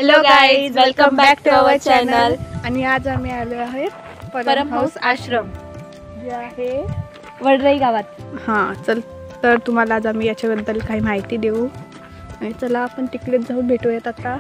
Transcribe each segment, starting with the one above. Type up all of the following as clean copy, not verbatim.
Hello guys, welcome back to our channel. आणि आज आम्ही आलो आहोत परम हाऊस आश्रम जे आहे वडराई गावात. हां चल, तर तुम्हाला आज आम्ही याच्याबद्दल काही माहिती देऊ. आणि चला आपण तिकडेच जाऊन भेटूयात आता.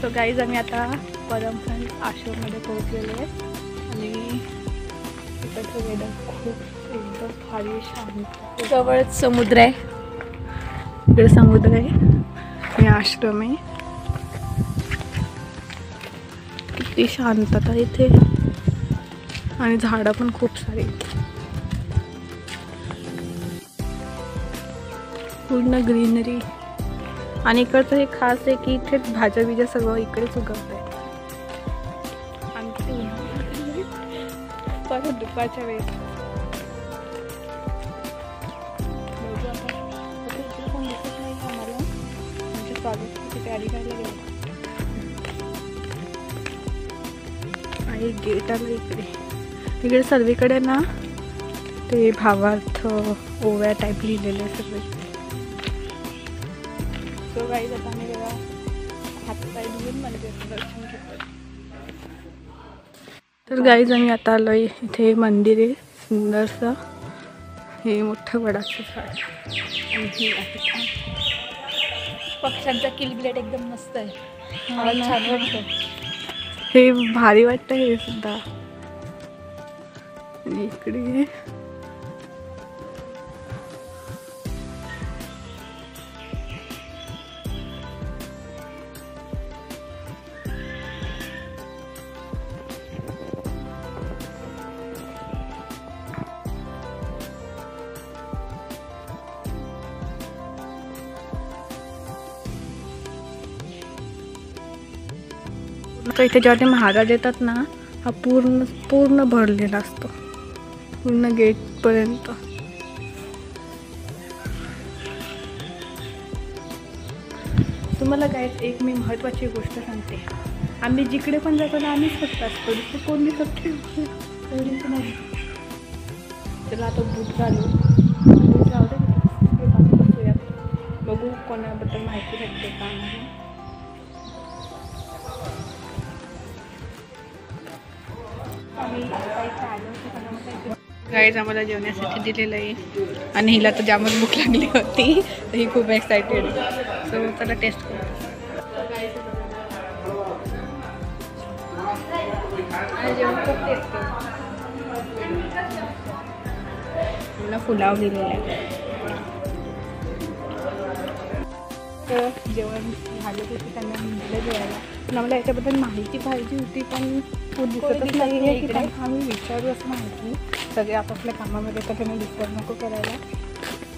सो गाईज, आम्ही आता परम हाऊस आश्रममध्ये पोहोचलेलो आहे. आणि इकडचं वेदर खूप एकदम भारी शांत. जवळच समुद्र आहे. इकडे समुद्र आहे आणि आश्रम आहे. किती शांतता इथे. आणि झाडं पण खूप सारी, पूर्ण ग्रीनरी. आणि इकडचं हे खास आहे की इथे भाज्या बिज्या सगळं इकडेच उगवत आहे. आणि ते परत दुपारच्या वेळेस कोण दिसत नाही आम्हाला. आमच्या स्वागताची तयारी करायला गेलो आणि गेट आलं इकडे सर्वीकडे ना ते भावार्थ ओव्या टाईप लिहिलेले सगळे. सो गाईज, आता आम्ही जरा हातपाय धुवून मंदिराचं दर्शन घेतो. तर गाईज, आम्ही आता आलो आहे. इथे मंदिर आहे सुंदरसं. हे मोठं वडाचं झाड आणि हे आहे पक्ष्यांचा किलबिलाट एकदम मस्त आहे. मला छान वाटतं. हे भारी वाटतं हे सुद्धा. आणि इकडे इथे जेव्हा ते महाराज येतात ना, हा पूर्ण भरलेला असतो, पूर्ण गेटपर्यंत. तुम्हाला काय एक मी महत्त्वाची गोष्ट सांगते. आम्ही जिकडे पण जातो ना, आम्हीच फक्त असतो, तिथे कोण दिसत नाही. चला आता बूट घालू. बघू कोणाबद्दल माहिती भेटते का नाही. गाईज, आम्हाला जेवण्यासाठी दिलेलं आहे. आणि हिला तर जामच भूक लागली होती, तर ही खूप एक्सायटेड. सो चला टेस्ट करू. जेवण खूप टेस्ट आहे. पुलाव दिलेला आहे. तर जेवण झालं होतं, त्यांना दिलं जेवायला. पण आम्हाला याच्याबद्दल माहिती पाहिजे होती, पण खूप दिसतच नाही आहे की काय. आम्ही विचारू असं माहिती. सगळे आपापल्या कामामध्ये तर त्यांना डिस्टर्ब नको करायला.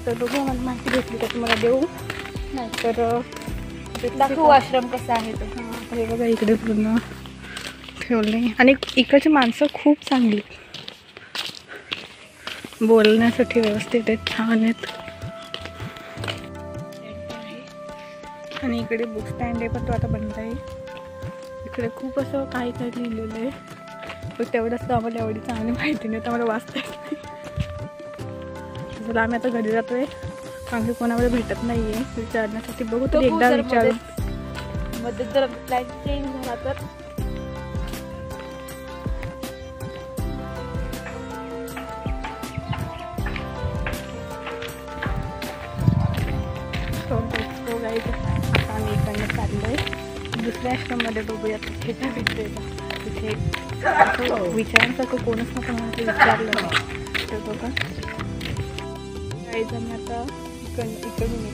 तर बघू, आम्हाला माहिती भेटली तर तुम्हाला देऊ. नाही तर दाखवू आश्रम कसा आहे तो. हां, हे बघा इकडे पूर्ण ठेवले. आणि इकडची माणसं खूप चांगली, बोलण्यासाठी व्यवस्थित आहेत, छान आहेत. आणि इकडे बुक स्टँड आहे, पण तो आता बंद आहे. इकडे खूप असं काही लिहिलेलं आहे, पण तेवढंच तर आम्हाला एवढी चांगली माहिती नाही, तर आम्हाला वाचता येत नाही. चला आम्ही आता घरी जातोय. आम्ही कोणाकडे भेटत नाही आहे विचारण्यासाठी. बघू तर एकदा विचारू. मध्ये जर प्लॅन चेंज झाला तर आता आम्ही इकडनं चाललो आहे दुसऱ्या आश्रममध्ये. बघूया तिथे काय भेटते का. तिथे विचारांसारखं कोणच नको मला विचारलं नाही. तर बघा गाईज, आम्ही आता इकडून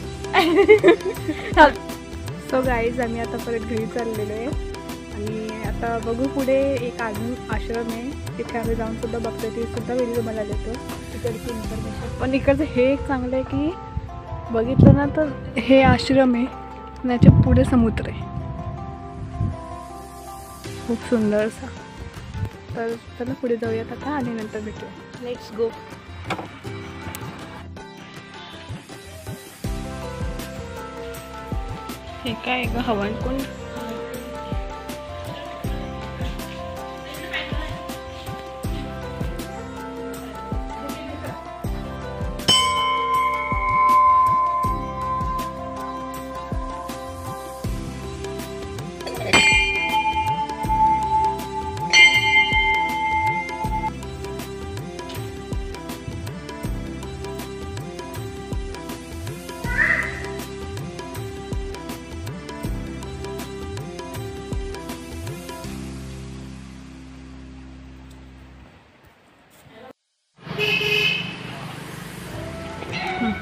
सो गाईज, आम्ही आता परत घरी चाललेलो आहे. आणि आता बघू पुढे एक अजून आश्रम आहे, तिथे आम्ही जाऊन सुद्धा बघतोय, ते सुद्धा व्हिडिओ तुम्हाला देतो तिकडची इन्फॉर्मेशन. पण इकडचं हे एक चांगलं आहे की बघितलं ना तर हे आश्रम आहे आणि याच्या पुढे समुद्र आहे, खूप सुंदरसा. तर चला पुढे जाऊयात आता आणि नंतर भेटूया. Let's go. हे काय ग हवन कोण?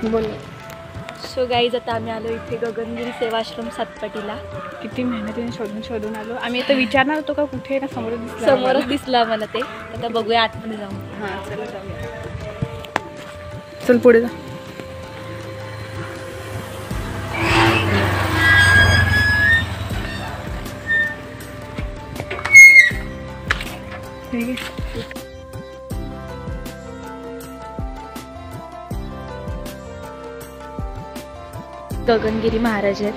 बोल. सो गाईज आता आम्ही आलो इथे गगनगिरी सेवाश्रम सातपाटीला. किती मेहनतीने शोधून आलो आम्ही. आता विचारणार होतो का कुठे ना, समोरच दिसला मला ते. आता बघूया आतमध्ये जाऊन. हां चला जाऊया. चल पुढे जा. ठीक आहे. गगनगिरी महाराज आहेत,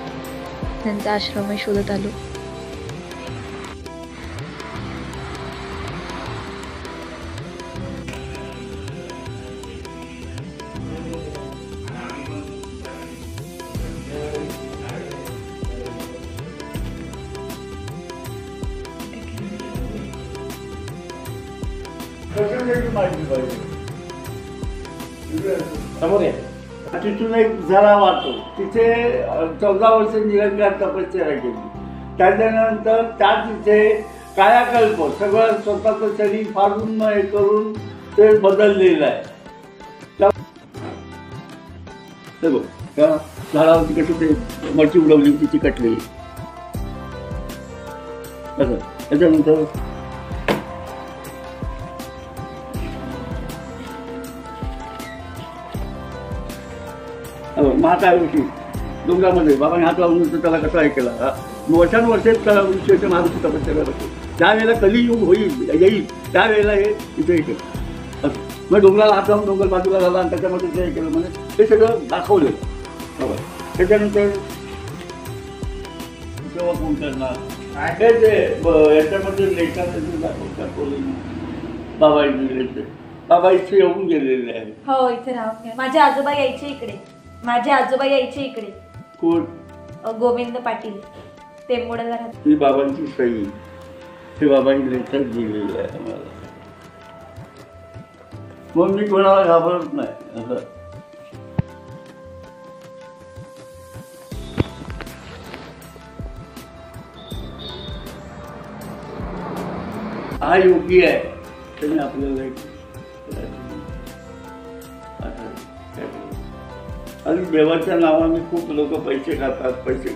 त्यांचा आश्रम आहे, शोधत आलो. समोर आहे. तिथून एक झरा वाहतो. तिथे 14 वर्ष निरंकार तपश्चर्या केली. त्याच्यानंतर त्या तिथे कायाकल्प सगळं स्वतःचं शरीर फाडून हे करून ते बदललेलं आहे. त्या झाडावरती कसं ते मरची उडवली तिची कटली असं. त्याच्यानंतर महाकाय ऋषी डोंगरामध्ये बाबाने हात लावून त्याला कसा हे केला. वर्षानुवर्षे त्याला ऋषीच्या महाऋषी तपश्चर्या करतो. त्यावेळेला कलियुग होईल येईल त्यावेळेला हे इथे केलं. मग डोंगराला हात लावून डोंगर बाजूला झाला आणि त्याच्यामध्ये ते हे केलं. म्हणजे हे सगळं दाखवलेलं. बरोबर. त्याच्यानंतर तेव्हा कोण करणार हे ते याच्यामध्ये लेखामध्ये दाखवलं बाबाईचे. बाबा इथे येऊन गेलेले आहे. हो इथे राहून माझे आजोबा यायचे इकडे. माझे आजोबा यायचे इकडे. कोण? गोविंद पाटील टेंबोड्याला राहतात. ही बाबांची सही. हे बाबांनी लेटर दिलेलं आहे आम्हाला. मग मी कोणाला घाबरत नाही असं. हा योगी आहे. त्याने आपल्याला आणि देवाच्या नावाने खूप लोक पैसे खातात. पैसे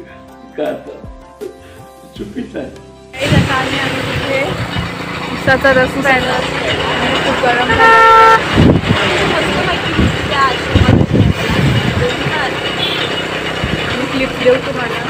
खातात चुकीचं आहे. उसाचा रस प्यायला खूप गरम. क्लिप देऊ तुम्हाला.